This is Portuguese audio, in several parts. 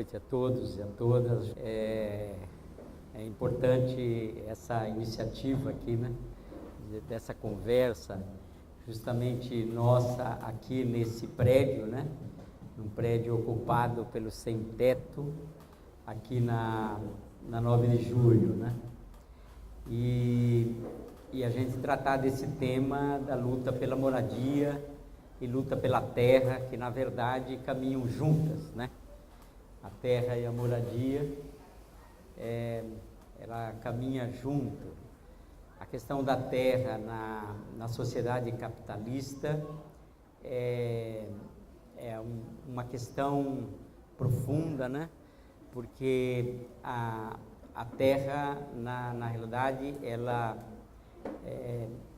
noite a todos e a todas. É importante essa iniciativa aqui, né? Dessa conversa, justamente nossa aqui nesse prédio, né? Um prédio ocupado pelo Sem Teto, aqui na 9 de julho, né? E a gente tratar desse tema da luta pela moradia e luta pela terra, que na verdade caminham juntas, né? A terra e a moradia, ela caminha junto. A questão da terra na sociedade capitalista uma questão profunda, né? Porque a terra, na realidade, ela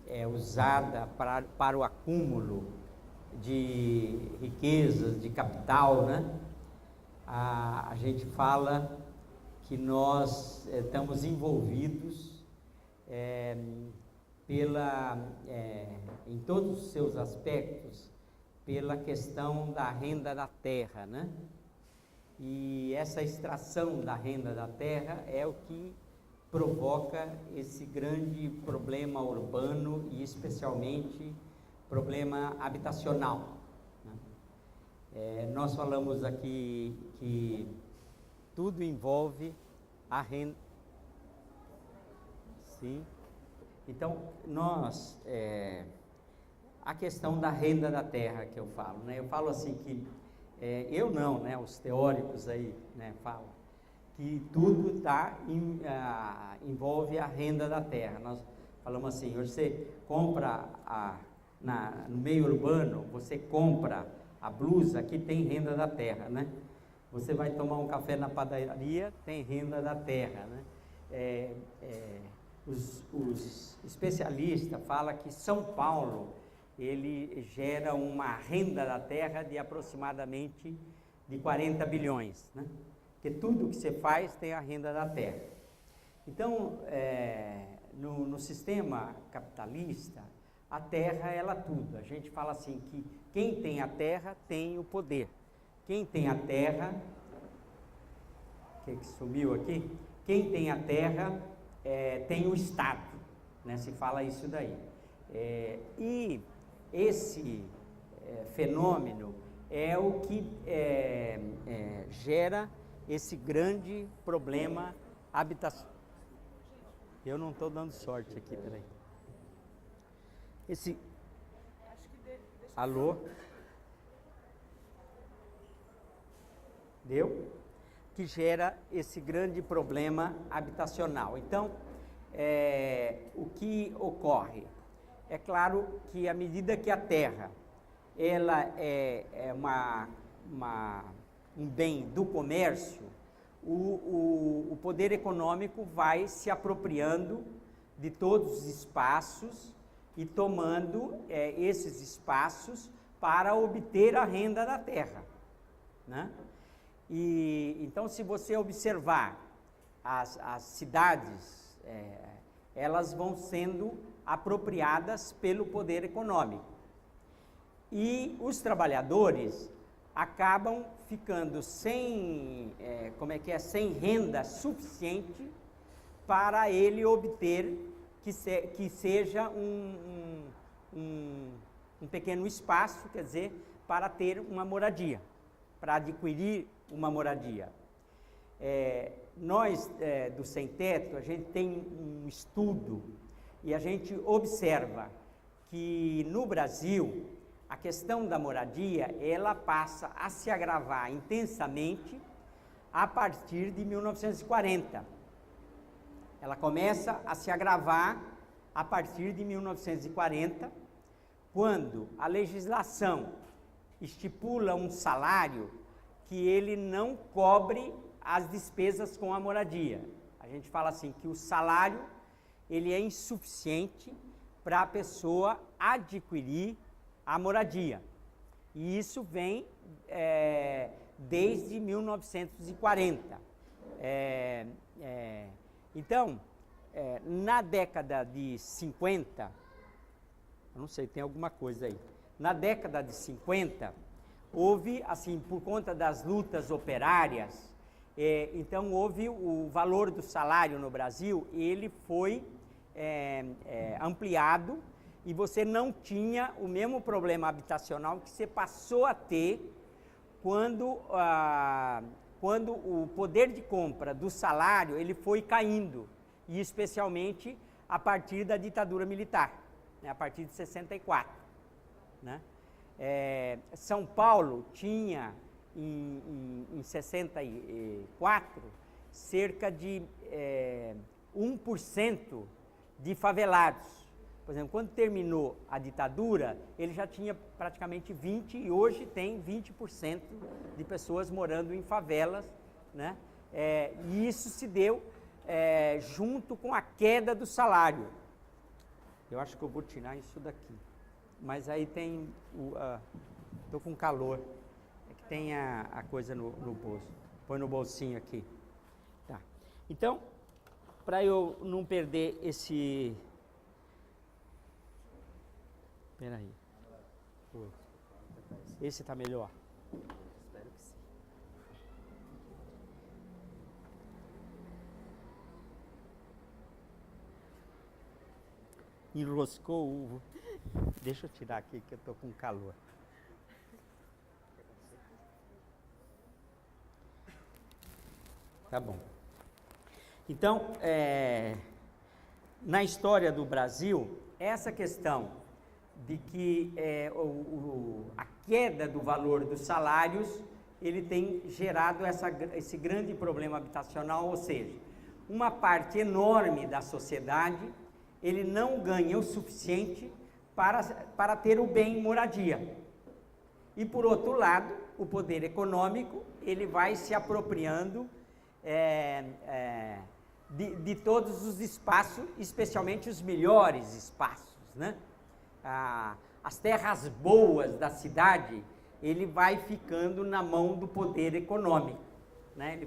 é usada para o acúmulo de riquezas, de capital, né? A gente fala que nós estamos envolvidos em todos os seus aspectos pela questão da renda da terra, né? E essa extração da renda da terra é o que provoca esse grande problema urbano e especialmente problema habitacional, né? Nós falamos aqui que tudo envolve a renda. Sim. Então, a questão da renda da terra que eu falo, né? Eu falo assim que, eu não, né? Os teóricos aí, né, falam que tudo envolve a renda da terra. Nós falamos assim, você compra no meio urbano, você compra a blusa que tem renda da terra, né? Você vai tomar um café na padaria, tem renda da terra, né? Os especialistas falam que São Paulo, ele gera uma renda da terra de aproximadamente de 40 bilhões, né? Porque tudo que você faz tem a renda da terra. Então, no sistema capitalista, a terra, ela tudo. A gente fala assim que quem tem a terra tem o poder. Quem tem a terra, que sumiu aqui? Quem tem a terra tem o Estado, né? Se fala isso daí. E esse fenômeno é o que gera esse grande problema habitacional. Eu não estou dando sorte aqui, peraí. Alô? Deu? Que gera esse grande problema habitacional. Então, o que ocorre? É claro que à medida que a terra ela é um bem do comércio, o poder econômico vai se apropriando de todos os espaços e tomando esses espaços para obter a renda da terra, né? E então, se você observar as cidades, elas vão sendo apropriadas pelo poder econômico. E os trabalhadores acabam ficando sem renda suficiente para ele obter que seja um pequeno espaço, quer dizer, para ter uma moradia, para adquirir uma moradia. Nós, do Sem Teto, a gente tem um estudo e a gente observa que no Brasil a questão da moradia, ela passa a se agravar intensamente a partir de 1940. Ela começa a se agravar a partir de 1940, quando a legislação estipula um salário que ele não cobre as despesas com a moradia. A gente fala assim que o salário ele é insuficiente para a pessoa adquirir a moradia. E isso vem desde 1940. Então, na década de 50, eu não sei, tem alguma coisa aí. Na década de 50, houve, assim, por conta das lutas operárias, Então, houve o valor do salário no Brasil, ele foi ampliado, e você não tinha o mesmo problema habitacional que você passou a ter quando o poder de compra do salário ele foi caindo, e especialmente a partir da ditadura militar, né, a partir de 64. Né? São Paulo tinha, em 64, cerca de 1% de favelados. Por exemplo, quando terminou a ditadura, ele já tinha praticamente 20%, e hoje tem 20% de pessoas morando em favelas, né? E isso se deu junto com a queda do salário. Eu acho que eu vou tirar isso daqui, mas aí tem estou com calor, que tem a coisa no bolso. Põe no bolsinho aqui. Tá. Então, para eu não perder esse... Espera aí. Esse está melhor? Espero que sim. Enroscou o... Deixa eu tirar aqui que eu estou com calor. Tá bom. Então, na história do Brasil, essa questão de que a queda do valor dos salários, ele tem gerado esse grande problema habitacional, ou seja, uma parte enorme da sociedade, ele não ganha o suficiente para ter o bem moradia. E, por outro lado, o poder econômico, ele vai se apropriando de todos os espaços, especialmente os melhores espaços, né? As terras boas da cidade, ele vai ficando na mão do poder econômico, né?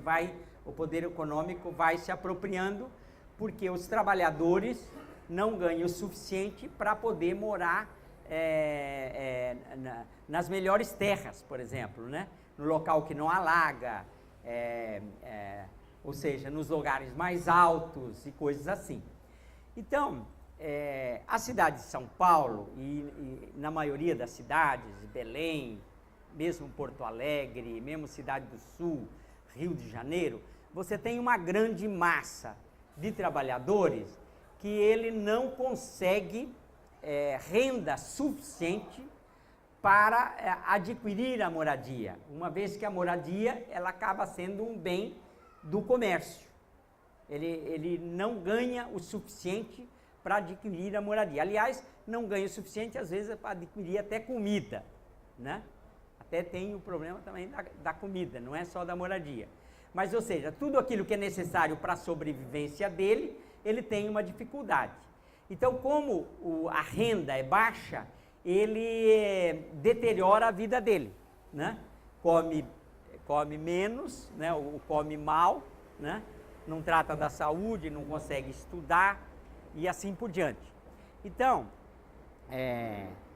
O poder econômico vai se apropriando, porque os trabalhadores não ganham o suficiente para poder morar nas melhores terras, por exemplo, né? No local que não alaga, ou seja, nos lugares mais altos e coisas assim. Então, a cidade de São Paulo e na maioria das cidades, Belém, mesmo Porto Alegre, mesmo Cidade do Sul, Rio de Janeiro, você tem uma grande massa de trabalhadores que ele não consegue renda suficiente para adquirir a moradia, uma vez que a moradia ela acaba sendo um bem do comércio. Ele não ganha o suficiente para adquirir a moradia. Aliás, não ganha o suficiente, às vezes, para adquirir até comida, né? Até tem o problema também da comida, não é só da moradia. Mas, ou seja, tudo aquilo que é necessário para a sobrevivência dele, ele tem uma dificuldade. Então, como a renda é baixa, ele deteriora a vida dele, né? Come menos, né? Ou come mal, né? Não trata da saúde, não consegue estudar e assim por diante. Então,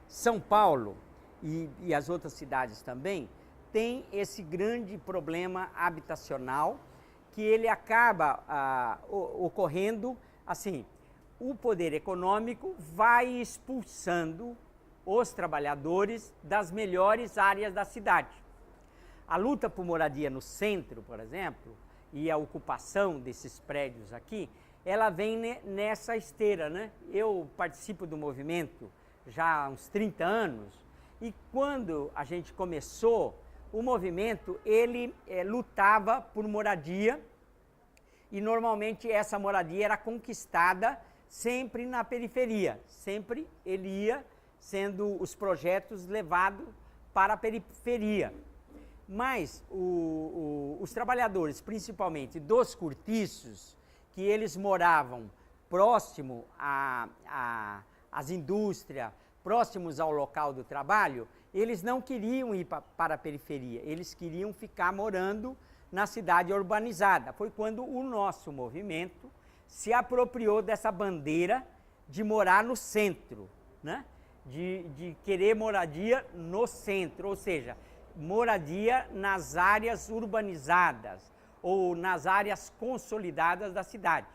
São Paulo e as outras cidades também têm esse grande problema habitacional que ele acaba ocorrendo assim, o poder econômico vai expulsando os trabalhadores das melhores áreas da cidade. A luta por moradia no centro, por exemplo, e a ocupação desses prédios aqui, ela vem nessa esteira, né? Eu participo do movimento já há uns 30 anos, e quando a gente começou, o movimento, ele lutava por moradia, e normalmente essa moradia era conquistada sempre na periferia, sempre ele ia sendo os projetos levados para a periferia. Mas os trabalhadores, principalmente dos cortiços, que eles moravam próximo às indústrias, próximos ao local do trabalho, eles não queriam ir para a periferia, eles queriam ficar morando na cidade urbanizada. Foi quando o nosso movimento se apropriou dessa bandeira de morar no centro, né? De querer moradia no centro, ou seja, moradia nas áreas urbanizadas, ou nas áreas consolidadas da cidade.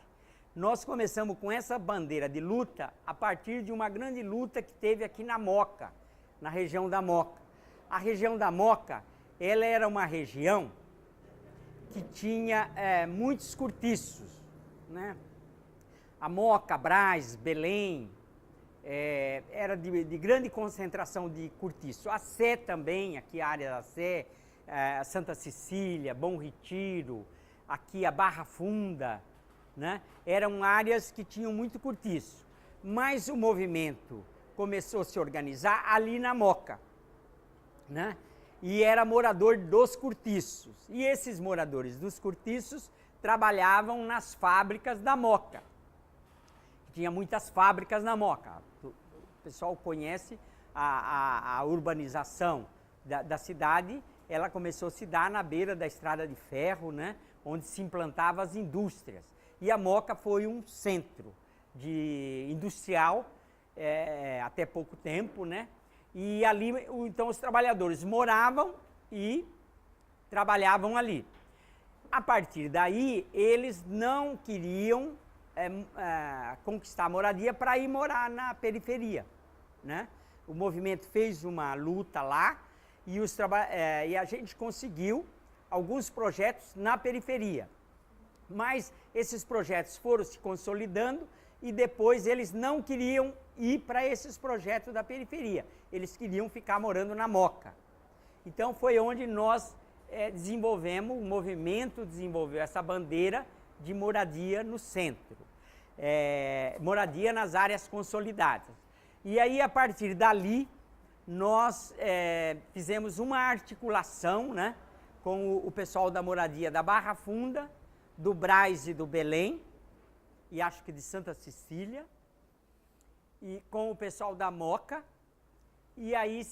Nós começamos com essa bandeira de luta a partir de uma grande luta que teve aqui na Moca, na região da Moca. A região da Moca, ela era uma região que tinha muitos cortiços, né? A Moca, Brás, Belém, era de grande concentração de cortiço. A Sé também, aqui a área da Sé, Santa Cecília, Bom Retiro, aqui a Barra Funda, né? Eram áreas que tinham muito cortiço. Mas o movimento começou a se organizar ali na Moca, né? E era morador dos cortiços. E esses moradores dos cortiços trabalhavam nas fábricas da Moca. Tinha muitas fábricas na Moca. O pessoal conhece a urbanização da cidade. Ela começou a se dar na beira da estrada de ferro, né? Onde se implantavam as indústrias. E a Moca foi um centro industrial até pouco tempo, né? E ali, então, os trabalhadores moravam e trabalhavam ali. A partir daí, eles não queriam conquistar moradia para ir morar na periferia, né? O movimento fez uma luta lá e, e a gente conseguiu alguns projetos na periferia. Mas esses projetos foram se consolidando e depois eles não queriam ir para esses projetos da periferia. Eles queriam ficar morando na Moca. Então foi onde nós desenvolvemos, o movimento desenvolveu essa bandeira de moradia no centro. Moradia nas áreas consolidadas. E aí, a partir dali, nós fizemos uma articulação, né, com o pessoal da moradia da Barra Funda, do Brás e do Belém, e acho que de Santa Cecília, e com o pessoal da Moca, e aí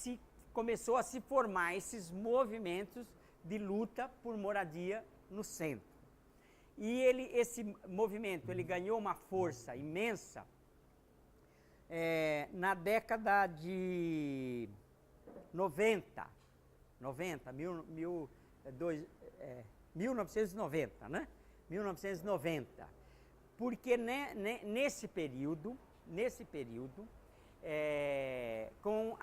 começou a se formar esses movimentos de luta por moradia no centro. E esse movimento ele ganhou uma força imensa na década de 1990, né? 1990, porque nesse período, com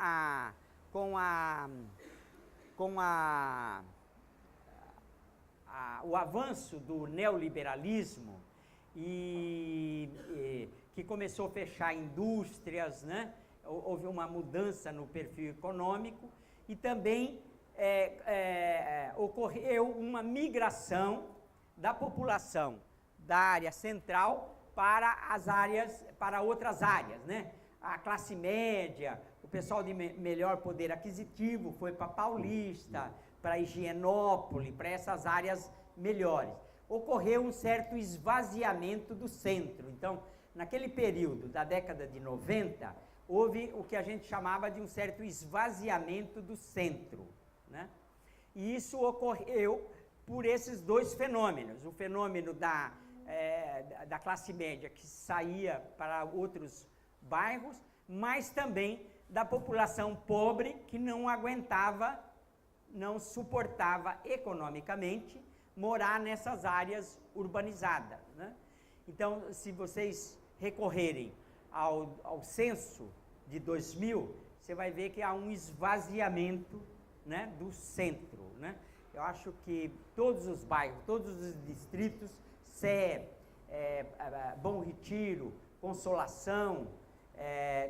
o avanço do neoliberalismo que começou a fechar indústrias, né? Houve uma mudança no perfil econômico e também ocorreu uma migração da população da área central para outras áreas, né? A classe média, o pessoal de melhor poder aquisitivo foi para Paulista, para Higienópolis, para essas áreas melhores. Ocorreu um certo esvaziamento do centro. Então, naquele período da década de 90, houve o que a gente chamava de um certo esvaziamento do centro, né? E isso ocorreu por esses dois fenômenos. O fenômeno da classe média que saía para outros bairros, mas também da população pobre que não aguentava, não suportava economicamente morar nessas áreas urbanizadas, né? Então, se vocês recorrerem ao censo de 2000, você vai ver que há um esvaziamento, né, do centro, né? Eu acho que todos os bairros, todos os distritos, Sé, Bom Retiro, Consolação,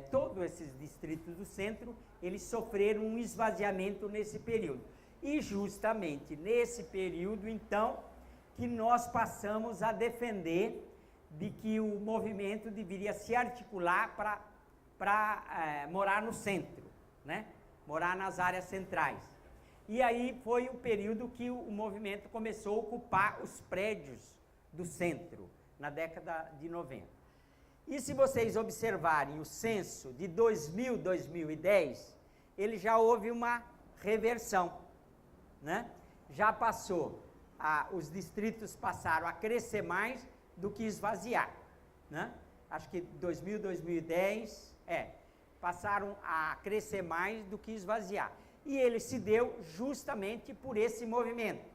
todos esses distritos do centro, eles sofreram um esvaziamento nesse período. E justamente nesse período, então, que nós passamos a defender de que o movimento deveria se articular para morar no centro, né? Morar nas áreas centrais. E aí foi o período que o movimento começou a ocupar os prédios do centro, na década de 90. E se vocês observarem o censo de 2000, 2010, ele já houve uma reversão, né? Já passou, os distritos passaram a crescer mais do que esvaziar, né? Acho que 2000, 2010, passaram a crescer mais do que esvaziar. E ele se deu justamente por esse movimento.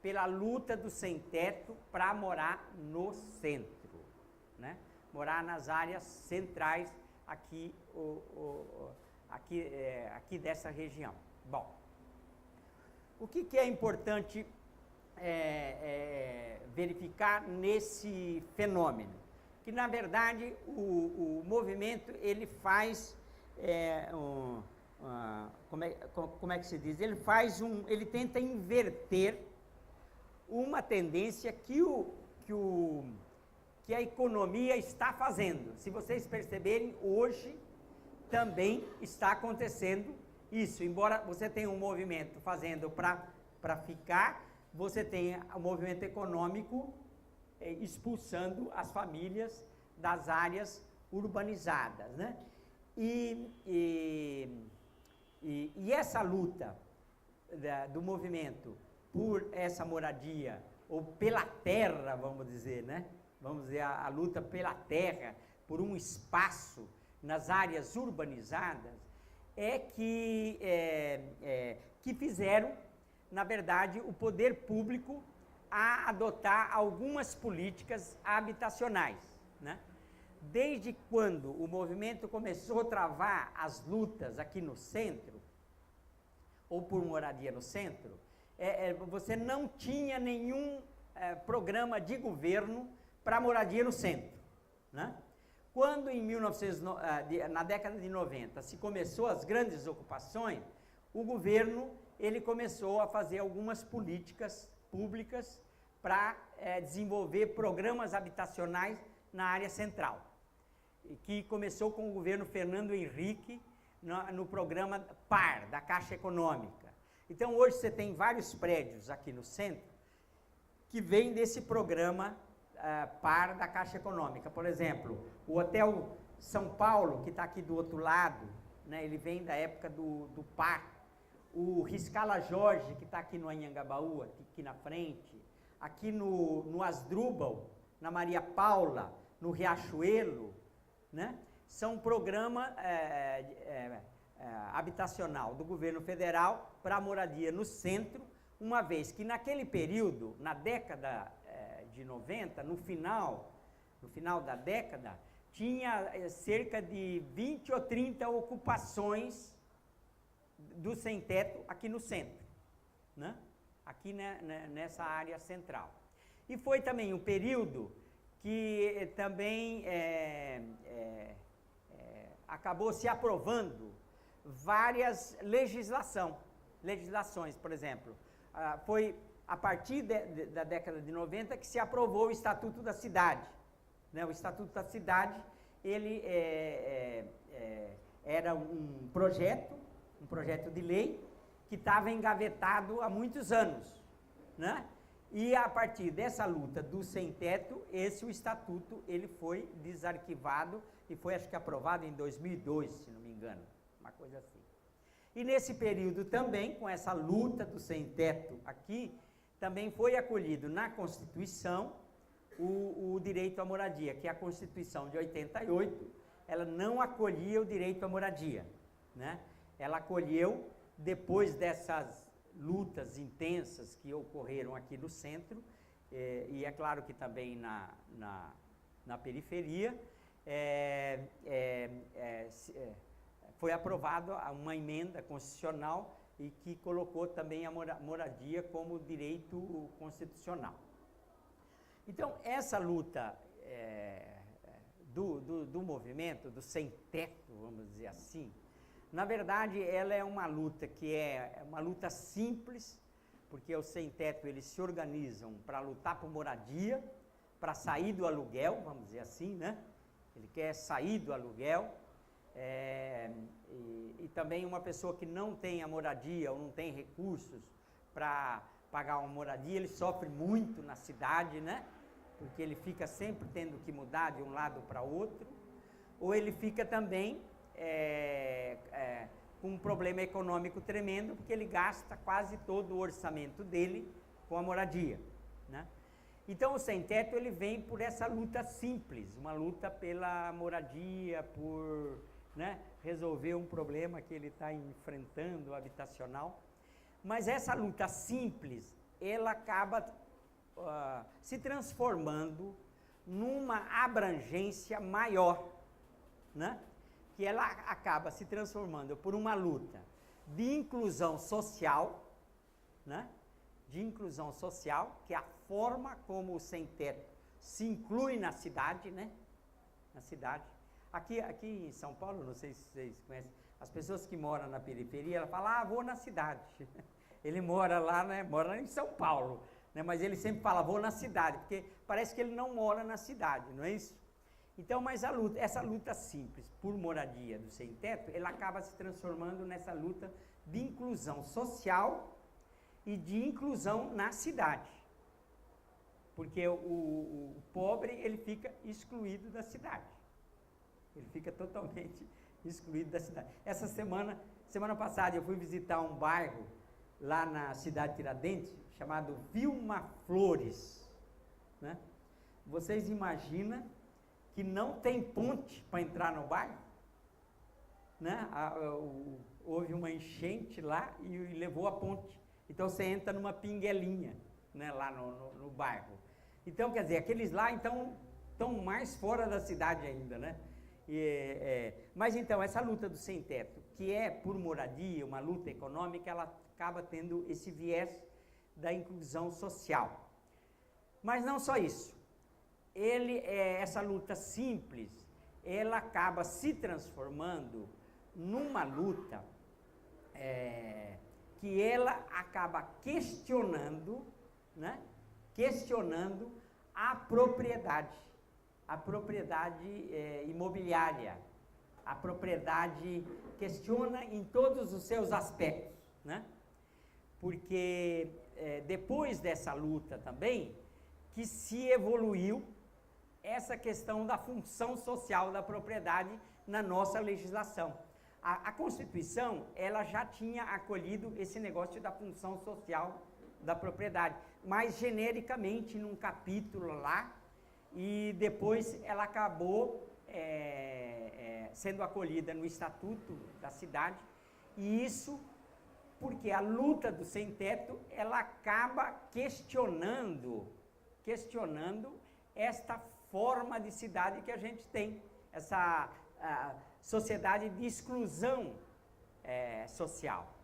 pela luta do sem-teto para morar no centro, né? Morar nas áreas centrais aqui, aqui dessa região. Bom, o que é importante verificar nesse fenômeno? Que, na verdade, o movimento, ele faz, como é que se diz? Ele tenta inverter uma tendência que a economia está fazendo. Se vocês perceberem, hoje também está acontecendo isso. Embora você tenha um movimento fazendo para ficar, você tem o movimento econômico expulsando as famílias das áreas urbanizadas, né? E essa luta do movimento por essa moradia, ou pela terra, vamos dizer, né? Vamos dizer, a luta pela terra, por um espaço nas áreas urbanizadas, que fizeram, na verdade, o poder público a adotar algumas políticas habitacionais, né? Desde quando o movimento começou a travar as lutas aqui no centro, ou por moradia no centro, você não tinha nenhum programa de governo para moradia no centro, né? Quando na década de 90 se começou as grandes ocupações, o governo ele começou a fazer algumas políticas públicas para desenvolver programas habitacionais na área central, que começou com o governo Fernando Henrique no programa PAR, da Caixa Econômica. Então, hoje você tem vários prédios aqui no centro que vêm desse programa PAR da Caixa Econômica. Por exemplo, o Hotel São Paulo, que está aqui do outro lado, né, ele vem da época do PAR. O Riscala Jorge, que está aqui no Anhangabaú, aqui na frente. Aqui no Asdrubal, na Maria Paula, no Riachuelo, né? São programa habitacional do governo federal para moradia no centro, uma vez que naquele período, na década de 90, no final da década, tinha cerca de 20 ou 30 ocupações do sem-teto aqui no centro, né? Aqui nessa área central. E foi também um período que também acabou se aprovando várias legislações, por exemplo. Foi a partir da década de 90 que se aprovou o Estatuto da Cidade, né? O Estatuto da Cidade, ele era um projeto de lei que estava engavetado há muitos anos, né? E a partir dessa luta do sem-teto, o estatuto ele foi desarquivado e foi, acho que, aprovado em 2002, se não me engano, uma coisa assim. E nesse período também, com essa luta do sem-teto aqui, também foi acolhido na Constituição o direito à moradia, que a Constituição de 88, ela não acolhia o direito à moradia, né? Ela acolheu, depois dessas lutas intensas que ocorreram aqui no centro, e é claro que também na periferia, foi aprovada uma emenda constitucional e que colocou também a moradia como direito constitucional. Então, essa luta do movimento, do sem-teto, vamos dizer assim, na verdade, ela é uma luta que é uma luta simples, porque os sem-teto eles se organizam para lutar por moradia, para sair do aluguel, vamos dizer assim, né? Ele quer sair do aluguel, e também uma pessoa que não tem a moradia ou não tem recursos para pagar uma moradia, ele sofre muito na cidade, né? Porque ele fica sempre tendo que mudar de um lado para outro, ou ele fica também com um problema econômico tremendo, porque ele gasta quase todo o orçamento dele com a moradia, né? Então, o sem-teto ele vem por essa luta simples, uma luta pela moradia, por, né, resolver um problema que ele está enfrentando, habitacional. Mas essa luta simples, ela acaba se transformando numa abrangência maior, né? Que ela acaba se transformando por uma luta de inclusão social, né? De inclusão social, que é a forma como o sem-teto se inclui na cidade, né? Na cidade. Aqui em São Paulo, não sei se vocês conhecem, as pessoas que moram na periferia, ela fala, vou na cidade. Ele mora lá, né? Mora em São Paulo, né? Mas ele sempre fala, vou na cidade, porque parece que ele não mora na cidade, não é isso? Então, mas essa luta simples por moradia do sem-teto, ela acaba se transformando nessa luta de inclusão social e de inclusão na cidade. Porque o pobre, ele fica excluído da cidade. Ele fica totalmente excluído da cidade. Essa semana passada, eu fui visitar um bairro lá na cidade de Tiradentes, chamado Vilma Flores, né? Vocês imaginam que não tem ponte para entrar no bairro, né? Houve uma enchente lá e levou a ponte. Então você entra numa pinguelinha, né, lá no bairro. Então, quer dizer, aqueles lá então estão mais fora da cidade ainda, né? Mas então, essa luta do sem-teto, que é por moradia, uma luta econômica, ela acaba tendo esse viés da inclusão social. Mas não só isso. Essa luta simples, ela acaba se transformando numa luta que ela acaba questionando, né? Questionando a propriedade imobiliária, a propriedade questiona em todos os seus aspectos, né? Porque depois dessa luta também, que se evoluiu essa questão da função social da propriedade na nossa legislação. A Constituição, ela já tinha acolhido esse negócio da função social da propriedade, mas genericamente num capítulo lá, e depois ela acabou sendo acolhida no Estatuto da Cidade, e isso porque a luta do sem-teto, ela acaba questionando esta forma de cidade que a gente tem, essa sociedade de exclusão social.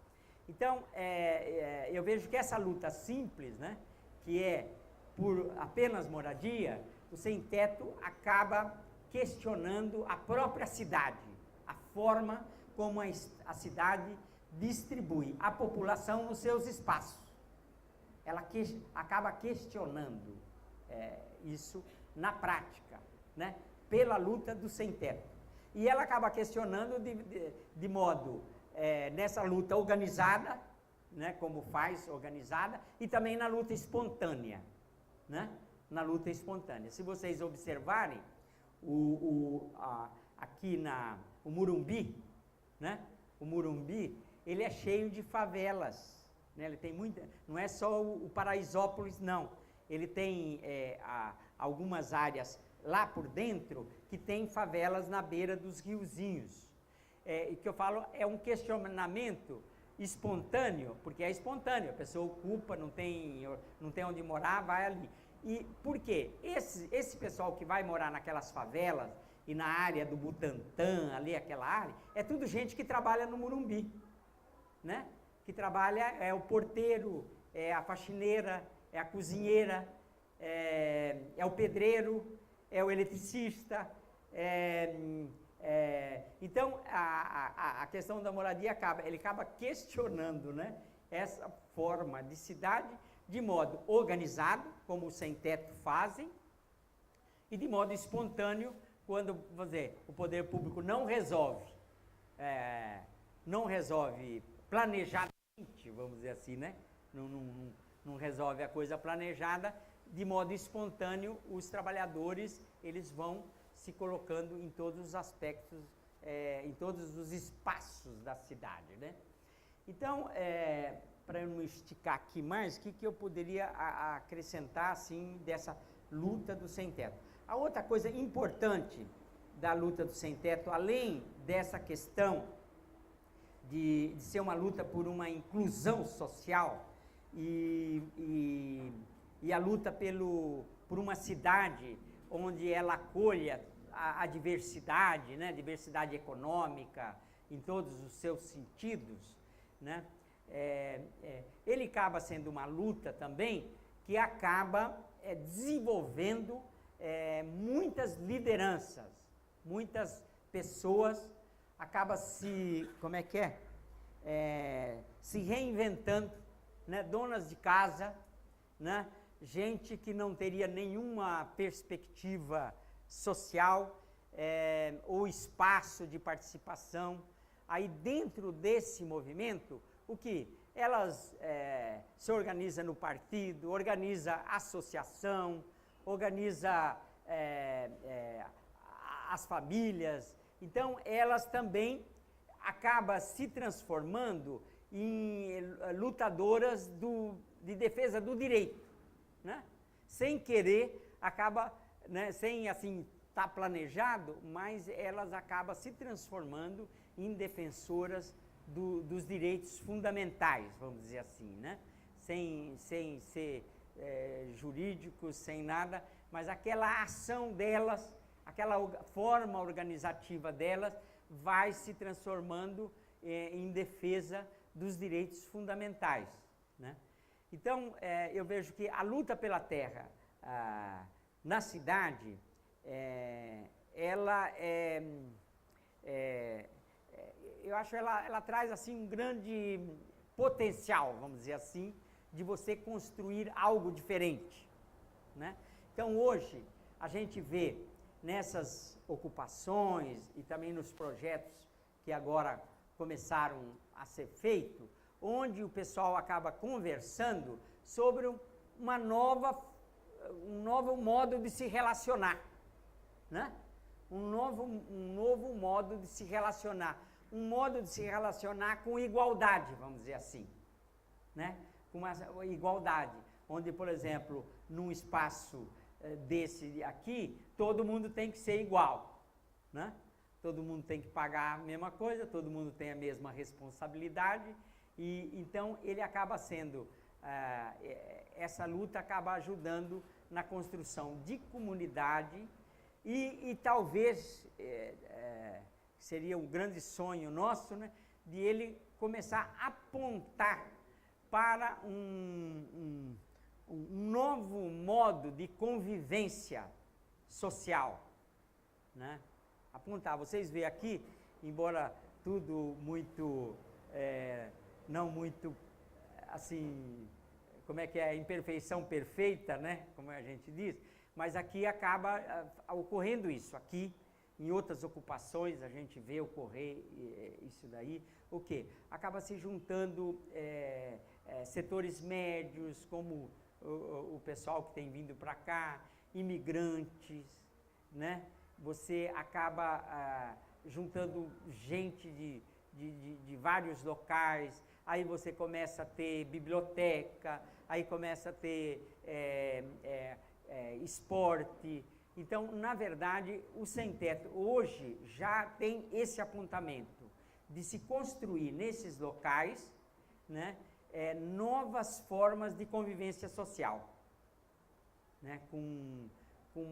Então, eu vejo que essa luta simples, né, que é por apenas moradia, o sem-teto acaba questionando a própria cidade, a forma como a cidade distribui a população nos seus espaços. Ela acaba questionando isso na prática, né, pela luta do sem-teto. E ela acaba questionando de modo, nessa luta organizada, né, como faz organizada, e também na luta espontânea, né, na luta espontânea. Se vocês observarem, aqui o Morumbi, né, o Morumbi, ele é cheio de favelas, né, ele tem muita, não é só o Paraisópolis, não, ele tem algumas áreas lá por dentro que tem favelas na beira dos riozinhos. E que eu falo é um questionamento espontâneo, porque é espontâneo, a pessoa ocupa, não tem onde morar, vai ali. E por quê? Esse pessoal que vai morar naquelas favelas e na área do Butantã, ali aquela área, é tudo gente que trabalha no Morumbi, né? Que trabalha, é o porteiro, é a faxineira, é a cozinheira, é o pedreiro, é o eletricista, então a questão da moradia ele acaba questionando, né, essa forma de cidade de modo organizado, como os sem-teto fazem, e de modo espontâneo, quando, vamos dizer, o poder público não resolve planejadamente, vamos dizer assim, né, não resolve a coisa planejada, de modo espontâneo, os trabalhadores, eles vão se colocando em todos os aspectos, em todos os espaços da cidade, né? Então, para eu não esticar aqui mais, o que eu poderia acrescentar, assim, dessa luta do sem-teto? A outra coisa importante da luta do sem-teto, além dessa questão de ser uma luta por uma inclusão social, e a luta por uma cidade onde ela acolha a diversidade, né? Diversidade econômica em todos os seus sentidos, né? Ele acaba sendo uma luta também que acaba desenvolvendo muitas lideranças, muitas pessoas acabam se reinventando, né? Donas de casa, né? Gente que não teria nenhuma perspectiva social ou espaço de participação. Aí dentro desse movimento, o que? Elas se organizam no partido, organiza associação, organiza as famílias. Então elas também acabam se transformando em lutadoras de defesa do direito, né? Sem querer, acaba, né, sem assim estar planejado, mas elas acabam se transformando em defensoras dos direitos fundamentais, vamos dizer assim, né? Sem ser jurídicos, sem nada, mas aquela ação delas, aquela forma organizativa delas vai se transformando em defesa dos direitos fundamentais, né? Então, eu vejo que a luta pela terra na cidade, eu acho ela traz assim um grande potencial, vamos dizer assim, de você construir algo diferente, né? Então, hoje, a gente vê nessas ocupações e também nos projetos que agora começaram a ser feitos, onde o pessoal acaba conversando sobre um novo modo de se relacionar, né? Um novo modo de se relacionar, um modo de se relacionar com igualdade, vamos dizer assim, né? Com uma igualdade, onde, por exemplo, num espaço desse aqui, todo mundo tem que ser igual, né? Todo mundo tem que pagar a mesma coisa, todo mundo tem a mesma responsabilidade, e então ele acaba sendo, essa luta acaba ajudando na construção de comunidade e talvez seria um grande sonho nosso, né, de ele começar a apontar para um novo modo de convivência social, né? Apontar, vocês veem aqui, embora tudo muito, não muito, assim, imperfeição perfeita, né, como a gente diz, mas aqui acaba ocorrendo isso, aqui, em outras ocupações a gente vê ocorrer isso daí, o quê? Acaba se juntando setores médios, como o pessoal que tem vindo para cá, imigrantes, né? Você acaba juntando gente de vários locais, aí você começa a ter biblioteca, aí começa a ter esporte. Então, na verdade, o Sem Teto hoje já tem esse apontamento de se construir nesses locais, né, novas formas de convivência social, né, com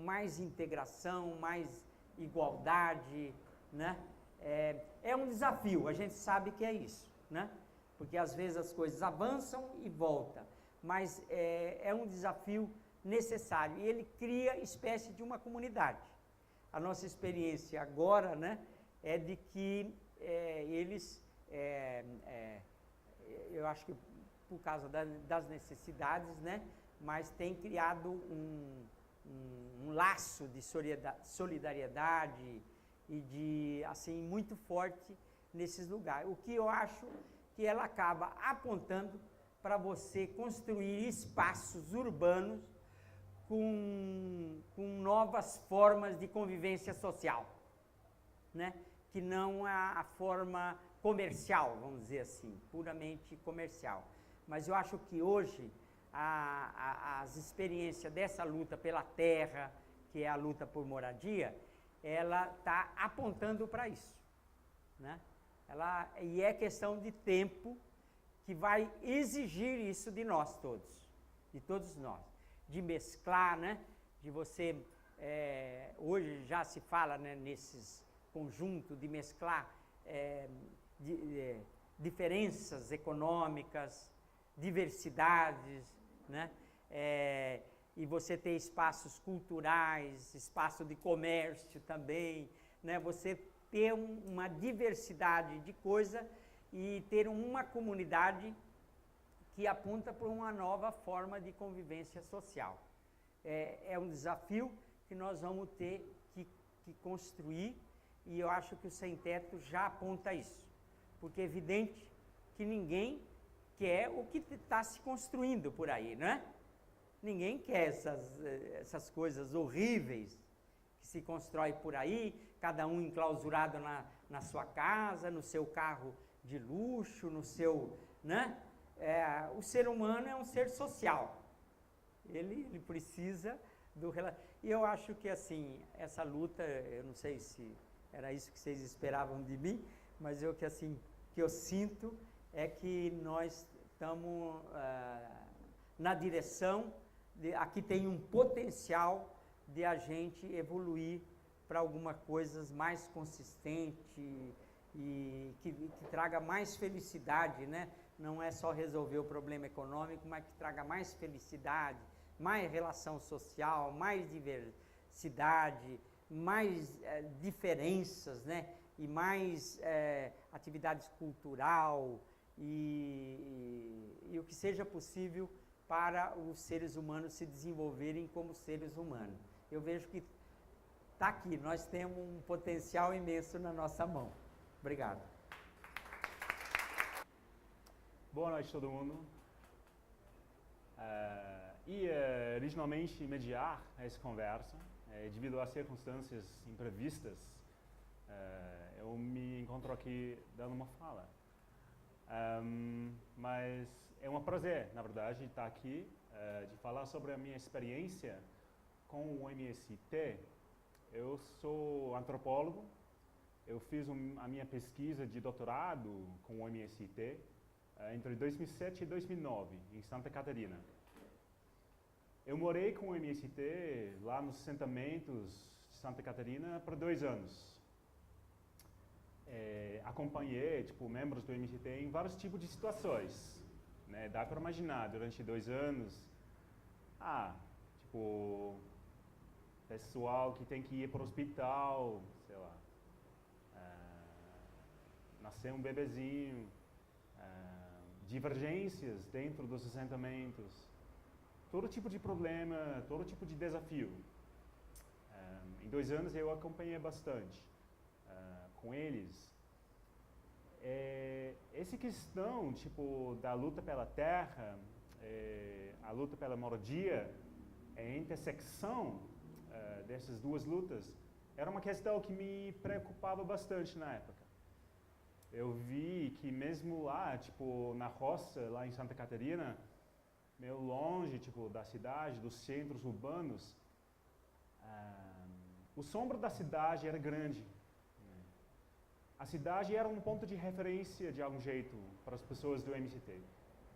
mais integração, mais igualdade, né? É um desafio, a gente sabe que é isso, né? Porque às vezes as coisas avançam e voltam, mas é um desafio necessário e ele cria espécie de uma comunidade. A nossa experiência agora, né, é de que eles, eu acho que por causa das necessidades, né, mas tem criado um laço de solidariedade e de, assim, muito forte nesses lugares. O que eu acho que ela acaba apontando para você construir espaços urbanos com novas formas de convivência social, né? Que não a forma comercial, vamos dizer assim, puramente comercial. Mas eu acho que hoje as experiências dessa luta pela terra, que é a luta por moradia, ela está apontando para isso, né? E é questão de tempo que vai exigir isso de nós todos, de todos nós, de mesclar, né? De você, hoje já se fala, né, nesses conjuntos de mesclar diferenças econômicas, diversidades, né? E você ter espaços culturais, espaço de comércio também, né? Você ter uma diversidade de coisa e ter uma comunidade que aponta para uma nova forma de convivência social. É um desafio que nós vamos ter que construir, e eu acho que o Sem Teto já aponta isso, porque é evidente que ninguém quer o que está se construindo por aí, né? Ninguém quer essas coisas horríveis que se constrói por aí, cada um enclausurado na sua casa, no seu carro de luxo, no seu, né? O ser humano é um ser social. Ele precisa do... E eu acho que, assim, essa luta, eu não sei se era isso que vocês esperavam de mim, mas eu que eu sinto é que nós estamos na direção, aqui tem um potencial de a gente evoluir para alguma coisa mais consistente e que traga mais felicidade, né? Não é só resolver o problema econômico, mas que traga mais felicidade, mais relação social, mais diversidade, mais diferenças, né? E mais atividades cultural e o que seja possível para os seres humanos se desenvolverem como seres humanos. Eu vejo que está aqui, nós temos um potencial imenso na nossa mão. Obrigado. Boa noite, todo mundo. Originalmente, mediar essa conversa, devido às circunstâncias imprevistas, eu me encontro aqui dando uma fala. Mas é um prazer, na verdade, estar aqui, de falar sobre a minha experiência com o MST. Eu sou antropólogo, eu fiz a minha pesquisa de doutorado com o MST entre 2007 e 2009, em Santa Catarina. Eu morei com o MST lá nos assentamentos de Santa Catarina por 2 anos. Acompanhei membros do MST em vários tipos de situações, né? Dá para imaginar, durante 2 anos, pessoal que tem que ir para o hospital, sei lá, nascer um bebezinho, divergências dentro dos assentamentos, todo tipo de problema, todo tipo de desafio. Em 2 anos eu acompanhei bastante com eles. Essa questão da luta pela terra, a luta pela moradia, a intersecção dessas duas lutas, era uma questão que me preocupava bastante na época. Eu vi que mesmo lá, na roça, lá em Santa Catarina, meio longe, da cidade, dos centros urbanos, o sombra da cidade era grande. A cidade era um ponto de referência, de algum jeito, para as pessoas do MST,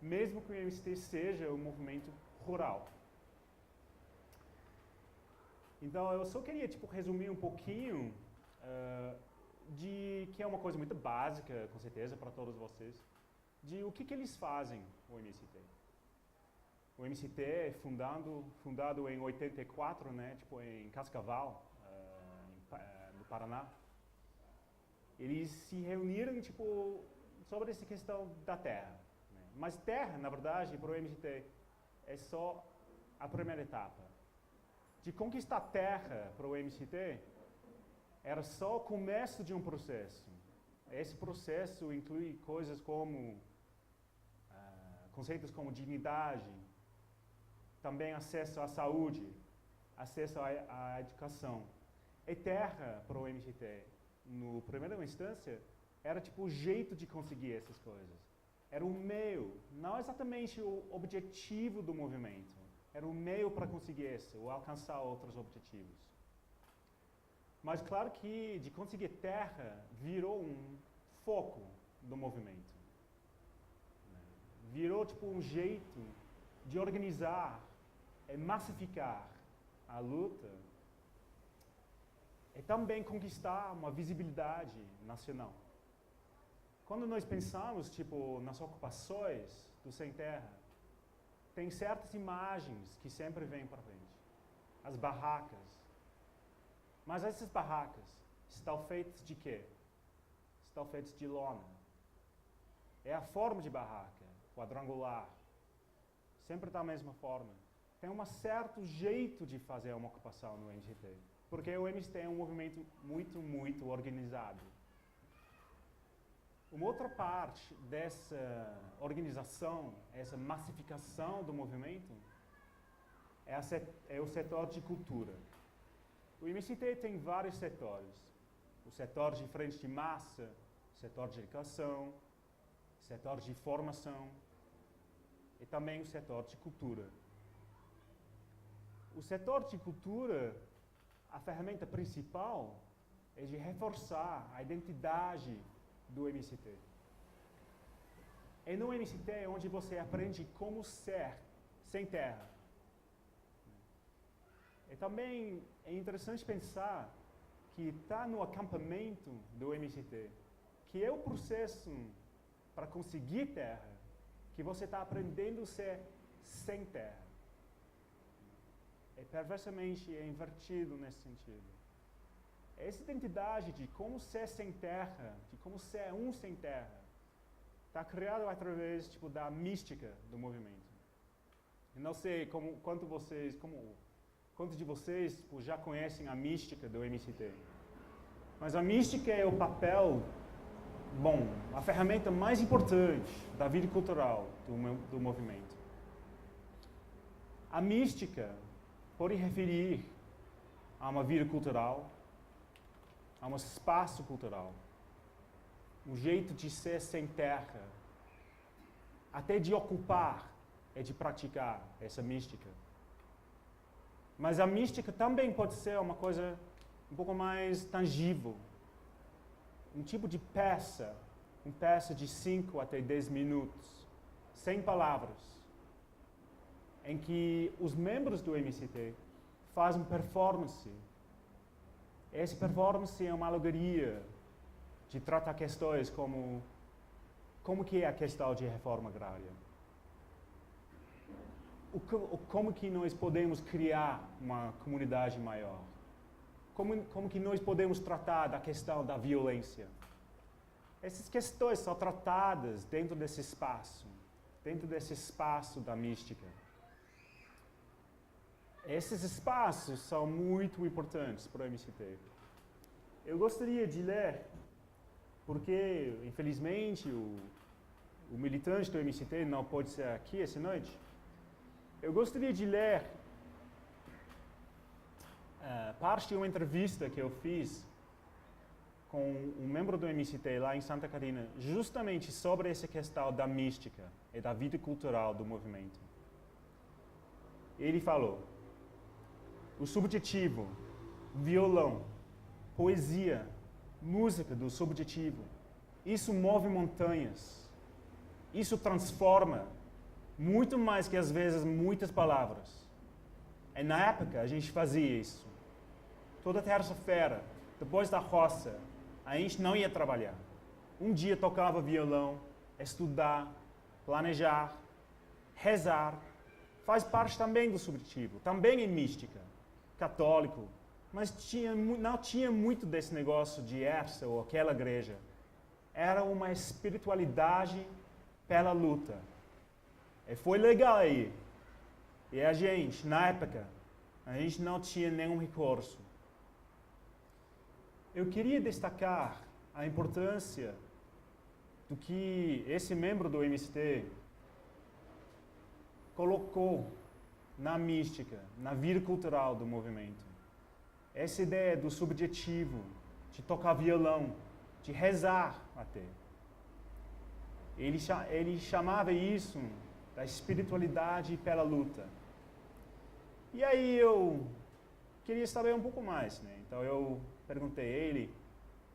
mesmo que o MST seja um movimento rural. Então, eu só queria resumir um pouquinho que é uma coisa muito básica, com certeza, para todos vocês, de o que eles fazem, o MST. O MST é fundado em 84, né, em Cascavel, no Paraná. Eles se reuniram, sobre essa questão da terra, né? Mas terra, na verdade, para o MST, é só a primeira etapa. De conquistar terra para o MST, era só o começo de um processo. Esse processo inclui coisas como conceitos como dignidade, também acesso à saúde, acesso à educação. E terra para o MST, no primeira instância, era o jeito de conseguir essas coisas. Era o meio, não exatamente o objetivo do movimento. Era o meio para conseguir isso, ou alcançar outros objetivos. Mas claro que de conseguir terra virou um foco do movimento. virou tipo um jeito de organizar e massificar a luta e também conquistar uma visibilidade nacional. Quando nós pensamos tipo nas ocupações do sem terra, tem certas imagens que sempre vêm para frente. As barracas. Mas essas barracas estão feitas de quê? Estão feitas de lona. É a forma de barraca, quadrangular. Sempre da mesma forma. Tem um certo jeito de fazer uma ocupação no MST. Porque o MST é um movimento muito, muito organizado. Uma outra parte dessa organização, essa massificação do movimento, é o setor de cultura. O MST tem vários setores. O setor de frente de massa, o setor de educação, o setor de formação e também o setor de cultura. O setor de cultura, a ferramenta principal é de reforçar a identidade do MST. É no MST onde você aprende como ser sem terra. E também é interessante pensar que está no acampamento do MST, que é o processo para conseguir terra, que você está aprendendo a ser sem terra. É perversamente invertido nesse sentido. Essa identidade de como ser sem terra, de como ser um sem terra, está criada através tipo, da mística do movimento. Eu não sei quantos de vocês tipo, já conhecem a mística do MST. Mas a mística é o papel, a ferramenta mais importante da vida cultural do movimento. A mística pode referir a uma vida cultural, a um espaço cultural, um jeito de ser sem terra, até de ocupar e de praticar essa mística. Mas a mística também pode ser uma coisa um pouco mais tangível, um tipo de peça, uma peça de 5 até 10 minutos, sem palavras, em que os membros do MST fazem performance. Essa performance é uma alegoria de tratar questões como que é a questão de reforma agrária. Como que nós podemos criar uma comunidade maior? Como que nós podemos tratar da questão da violência? Essas questões são tratadas dentro desse espaço da mística. Esses espaços são muito importantes para o MST. Eu gostaria de ler, porque, infelizmente, o militante do MST não pode ser aqui essa noite. Eu gostaria de ler parte de uma entrevista que eu fiz com um membro do MST lá em Santa Catarina, justamente sobre essa questão da mística e da vida cultural do movimento. Ele falou: o subjetivo, violão, poesia, música do subjetivo, isso move montanhas, isso transforma muito mais que às vezes muitas palavras. E na época a gente fazia isso. Toda terça-feira, depois da roça, a gente não ia trabalhar. Um dia tocava violão, estudar, planejar, rezar. Faz parte também do subjetivo, também é mística, católico. Mas não tinha muito desse negócio de essa ou aquela igreja. Era uma espiritualidade pela luta. E foi legal aí. E a gente, na época, a gente não tinha nenhum recurso. Eu queria destacar a importância do que esse membro do MST colocou na mística, na vida cultural do movimento. Essa ideia do subjetivo, de tocar violão, de rezar até. Ele chamava isso da espiritualidade pela luta. E aí eu queria saber um pouco mais, né? Então eu perguntei a ele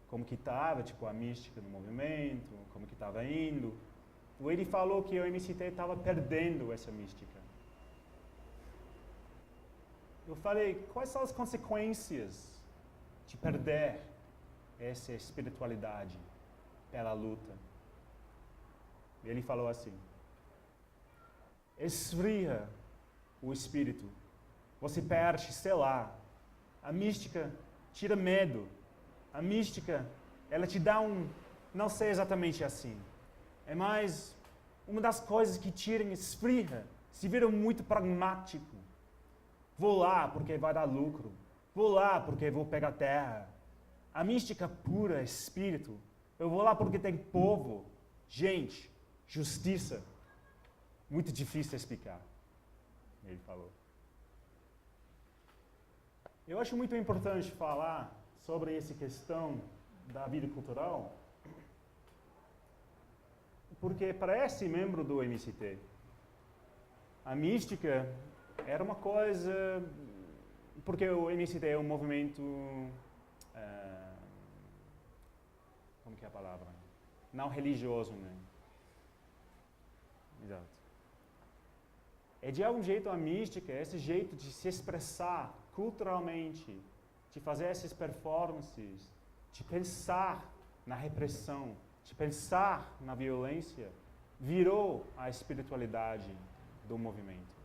como que estava, tipo, a mística no movimento, como que estava indo. Ele falou que o MCT estava perdendo essa mística. Eu falei, quais são as consequências de perder essa espiritualidade pela luta? Ele falou assim, esfria o espírito, você perde, sei lá, a mística tira medo, a mística, ela te dá não sei exatamente assim, é mais uma das coisas que tiram, esfria, se vira muito pragmático. Vou lá porque vai dar lucro, vou lá porque vou pegar terra. A mística pura, espírito, eu vou lá porque tem povo, gente, justiça. Muito difícil de explicar, ele falou. Eu acho muito importante falar sobre essa questão da vida cultural, porque para esse membro do MCT, a mística era uma coisa, porque o MCT é um movimento, como que é a palavra? Não religioso, né? Exato. É de algum jeito a mística, esse jeito de se expressar culturalmente, de fazer essas performances, de pensar na repressão, de pensar na violência, virou a espiritualidade do movimento.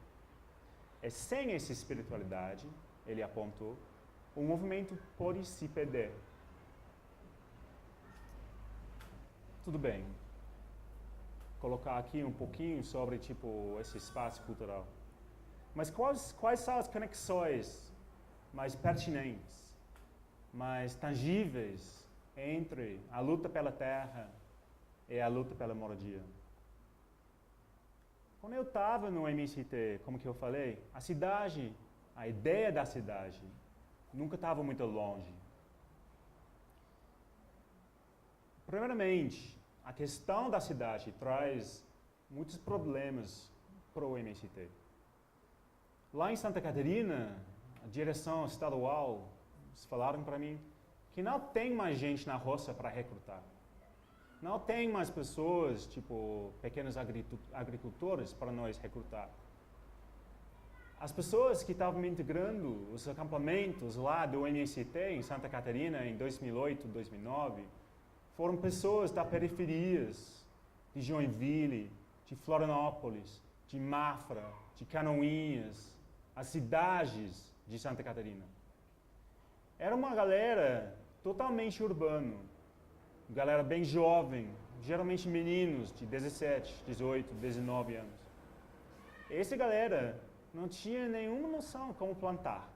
É sem essa espiritualidade, ele apontou, o movimento pode se perder. Tudo bem. Colocar aqui um pouquinho sobre esse espaço cultural. Mas quais são as conexões mais pertinentes, mais tangíveis entre a luta pela terra e a luta pela moradia? Quando eu estava no MCT, como que eu falei, a cidade, a ideia da cidade, nunca estava muito longe. Primeiramente, a questão da cidade traz muitos problemas para o MCT. Lá em Santa Catarina, a direção estadual, eles falaram para mim que não tem mais gente na roça para recrutar. Não tem mais pessoas, pequenos agricultores para nós recrutar. As pessoas que estavam integrando os acampamentos lá do MCT em Santa Catarina em 2008, 2009, foram pessoas das periferias de Joinville, de Florianópolis, de Mafra, de Canoinhas, as cidades de Santa Catarina. Era uma galera totalmente urbana, galera bem jovem, geralmente meninos de 17, 18, 19 anos. Essa galera não tinha nenhuma noção de como plantar.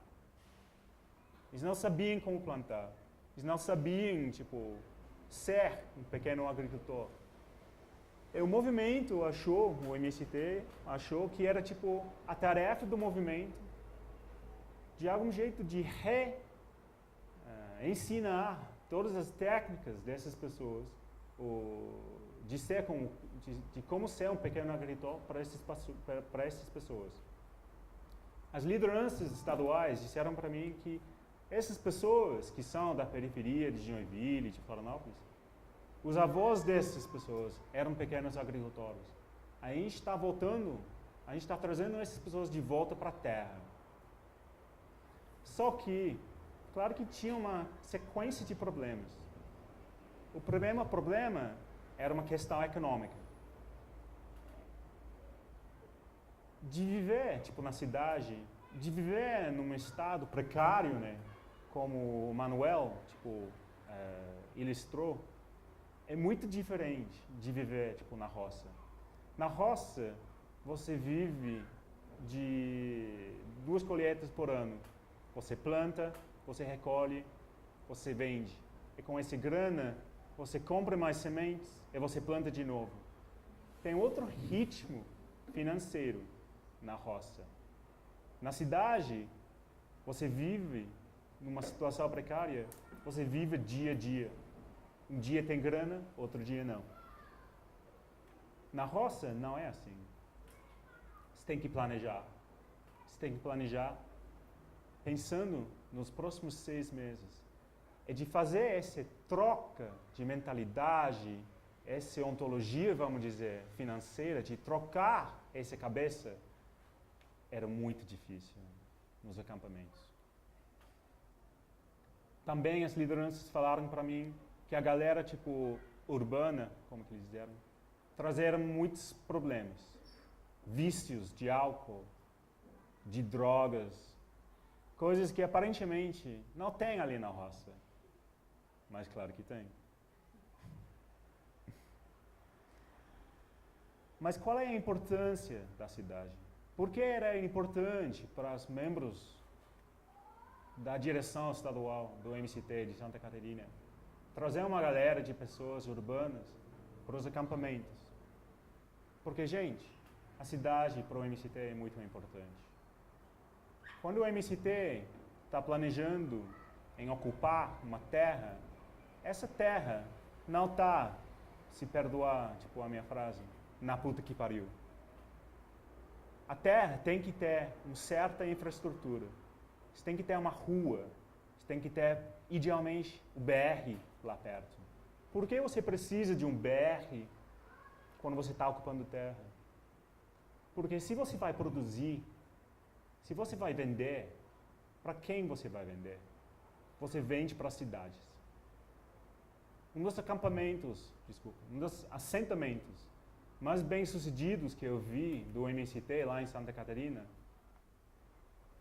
Eles não sabiam como plantar. Eles não sabiam, ser um pequeno agricultor. E o movimento achou, o MCT achou que era a tarefa do movimento de algum jeito de ensinar todas as técnicas dessas pessoas, de como ser um pequeno agricultor para essas pessoas. As lideranças estaduais disseram para mim que essas pessoas que são da periferia de Joinville, de Florianópolis, os avós dessas pessoas eram pequenos agricultores. A gente está voltando, a gente está trazendo essas pessoas de volta para a terra. Só que, claro que tinha uma sequência de problemas. O problema era uma questão econômica. De viver, na cidade, de viver num estado precário, né? Como o Manuel, ilustrou, é muito diferente de viver, na roça. Na roça, você vive de 2 colheitas por ano. Você planta, você recolhe, você vende. E com essa grana, você compra mais sementes e você planta de novo. Tem outro ritmo financeiro na roça. Na cidade, você vive numa situação precária, você vive dia a dia. Um dia tem grana, outro dia não. Na roça, não é assim. Você tem que planejar. Você tem que planejar pensando nos próximos 6 meses. É de fazer essa troca de mentalidade, essa ontologia, vamos dizer, financeira, de trocar essa cabeça, era muito difícil nos acampamentos. Também as lideranças falaram para mim que a galera, tipo, urbana, como que eles disseram, trazeram muitos problemas. Vícios de álcool, de drogas, coisas que aparentemente não tem ali na roça. Mas claro que tem. Mas qual é a importância da cidade? Por que era importante para os membros da direção estadual do MCT de Santa Catarina trazer uma galera de pessoas urbanas para os acampamentos? Porque, gente, a cidade para o MCT é muito importante. Quando o MCT está planejando em ocupar uma terra, essa terra não está, se perdoar, tipo a minha frase, na puta que pariu. A terra tem que ter uma certa infraestrutura. Você tem que ter uma rua. Você tem que ter, idealmente, o BR lá perto. Por que você precisa de um BR quando você está ocupando terra? Porque se você vai produzir, se você vai vender, para quem você vai vender? Você vende para as cidades. Um dos assentamentos mais bem-sucedidos que eu vi do MCT lá em Santa Catarina,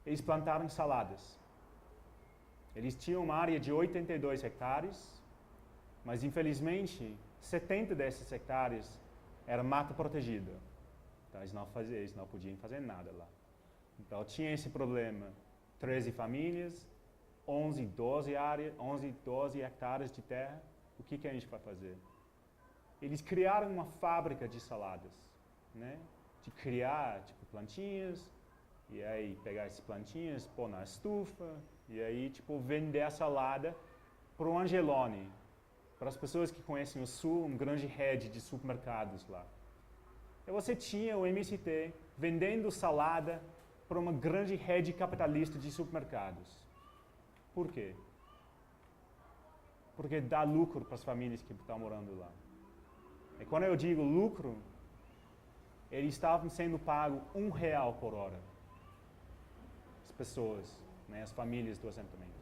eles plantaram saladas. Eles tinham uma área de 82 hectares, mas infelizmente 70 desses hectares era mata protegida. Então eles não podiam fazer nada lá. Então tinha esse problema. 13 famílias, 11, 12 hectares de terra. O que a gente vai fazer? Eles criaram uma fábrica de saladas, né? De criar, tipo, plantinhas, e aí pegar essas plantinhas, pôr na estufa, e aí, tipo, vender a salada para o Angeloni. Para as pessoas que conhecem o Sul, um grande rede de supermercados lá. E você tinha o MCT vendendo salada para uma grande rede capitalista de supermercados. Por quê? Porque dá lucro para as famílias que estão morando lá. E quando eu digo lucro, eles estavam sendo pagos R$1 por hora. As pessoas, né, as famílias do assentamento.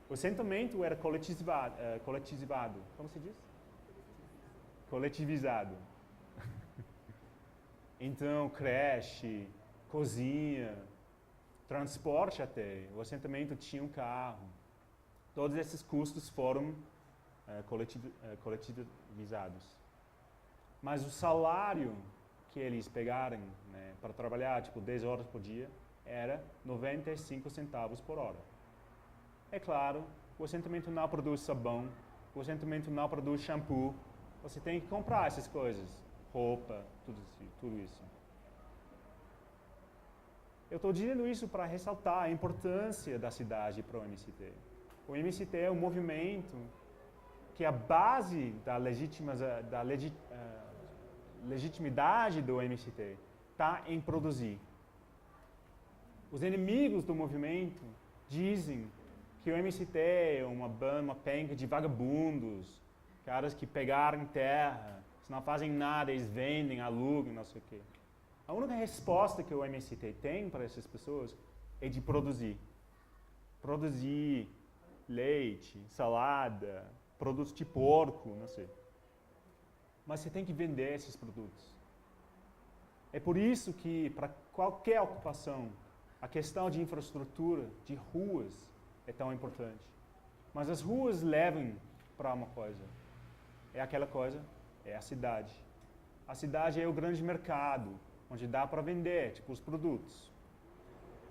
O assentamento era coletivizado. Como se diz? Coletivizado. Então, creche, cozinha, transporte até. O assentamento tinha um carro. Todos esses custos foram coletivizados. Mas o salário que eles pegaram, né, para trabalhar, tipo, 10 horas por dia, era 95 centavos por hora. É claro, o assentamento não produz sabão, o assentamento não produz shampoo. Você tem que comprar essas coisas, roupa, tudo isso. Eu estou dizendo isso para ressaltar a importância da cidade para o MCT. O MCT é um movimento que a base da legitimidade do MCT está em produzir. Os inimigos do movimento dizem que o MCT é uma penca de vagabundos, caras que pegaram terra, se não fazem nada, eles vendem, alugam, não sei o quê. A única resposta que o MCT tem para essas pessoas é de produzir. Produzir leite, salada, produtos de porco, não sei. Mas você tem que vender esses produtos. É por isso que, para qualquer ocupação, a questão de infraestrutura, de ruas, é tão importante. Mas as ruas levam para uma coisa. É aquela coisa, é a cidade. A cidade é o grande mercado, onde dá para vender, tipo, os produtos.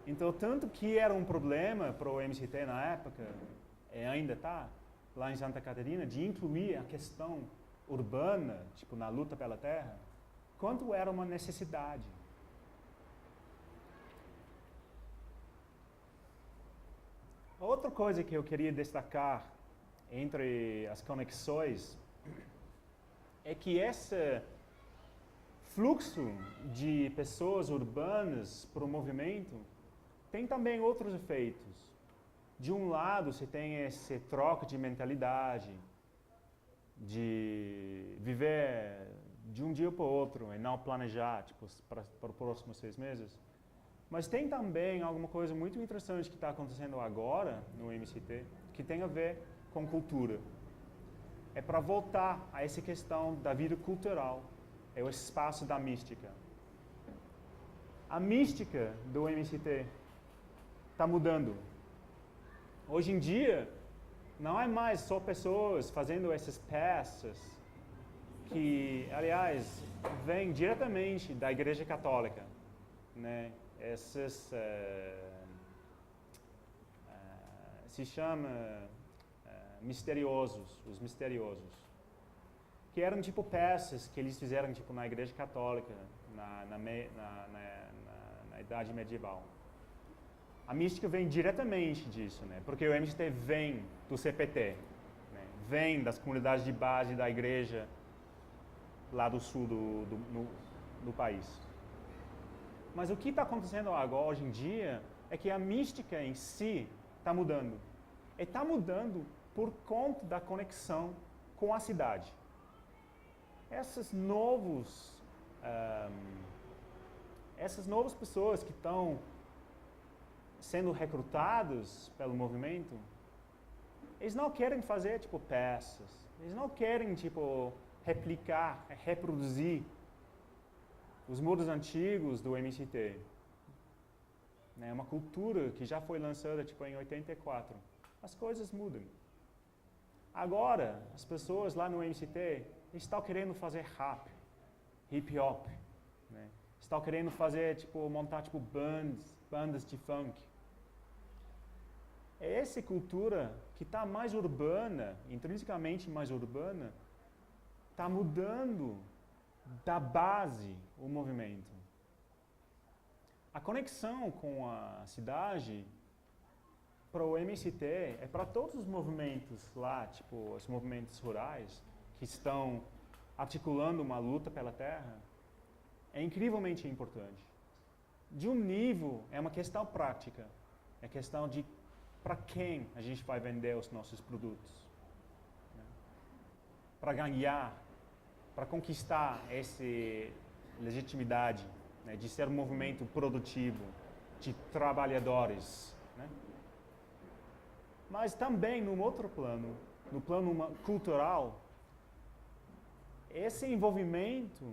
Então, tanto que era um problema para o MCT na época, e ainda está, lá em Santa Catarina, de incluir a questão urbana, tipo, na luta pela terra, quanto era uma necessidade. Outra coisa que eu queria destacar entre as conexões é que esse fluxo de pessoas urbanas para o movimento tem também outros efeitos. De um lado, você tem esse troca de mentalidade, de viver de um dia para o outro e não planejar tipo, para os próximos 6 meses. Mas tem também alguma coisa muito interessante que está acontecendo agora no MCT, que tem a ver com cultura. É para voltar a essa questão da vida cultural, é o espaço da mística. A mística do MCT está mudando. Hoje em dia, não é mais só pessoas fazendo essas peças que, aliás, vêm diretamente da Igreja Católica, né? Esses se chama misteriosos, os misteriosos, que eram tipo peças que eles fizeram tipo na Igreja Católica na Idade Medieval. A mística vem diretamente disso, né? Porque o MCT vem do CPT, né? Vem das comunidades de base da igreja lá do sul do país. Mas o que está acontecendo agora, hoje em dia, é que a mística em si está mudando. E está mudando por conta da conexão com a cidade. Essas novas pessoas que estão sendo recrutados pelo movimento, eles não querem fazer tipo peças, eles não querem tipo replicar, reproduzir os modos antigos do MCT. É uma cultura que já foi lançada tipo em 84. As coisas mudam. Agora, as pessoas lá no MCT estão querendo fazer rap, hip hop, né? Estão querendo fazer tipo montar tipo bandas de funk. É essa cultura que está mais urbana, intrinsecamente mais urbana, está mudando da base o movimento. A conexão com a cidade para o MCT é para todos os movimentos lá, tipo os movimentos rurais que estão articulando uma luta pela terra, é incrivelmente importante. De um nível, é uma questão prática, é questão de para quem a gente vai vender os nossos produtos, né? Para ganhar, para conquistar essa legitimidade, né, de ser um movimento produtivo, de trabalhadores, né? Mas também, num outro plano, no plano cultural, esse envolvimento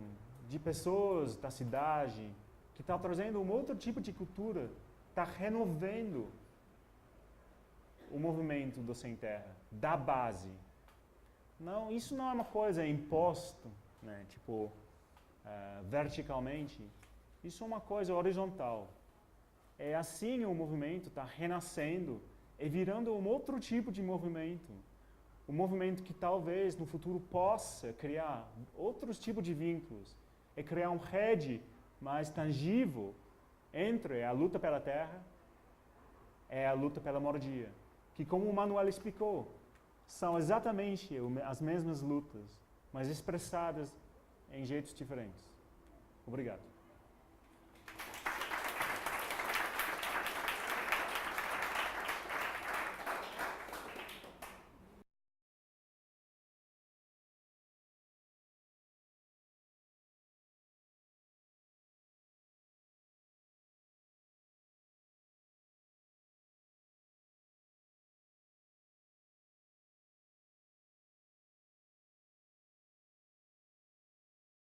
de pessoas da cidade que estão trazendo um outro tipo de cultura, está renovando o movimento do Sem Terra, da base. Não, isso não é uma coisa imposta, né, tipo, verticalmente. Isso é uma coisa horizontal. É assim o movimento está renascendo e virando um outro tipo de movimento. Um movimento que talvez no futuro possa criar outros tipos de vínculos e criar uma rede mais tangível entre a luta pela terra e a luta pela moradia. Que, como o Manuel explicou, são exatamente as mesmas lutas, mas expressadas em jeitos diferentes. Obrigado.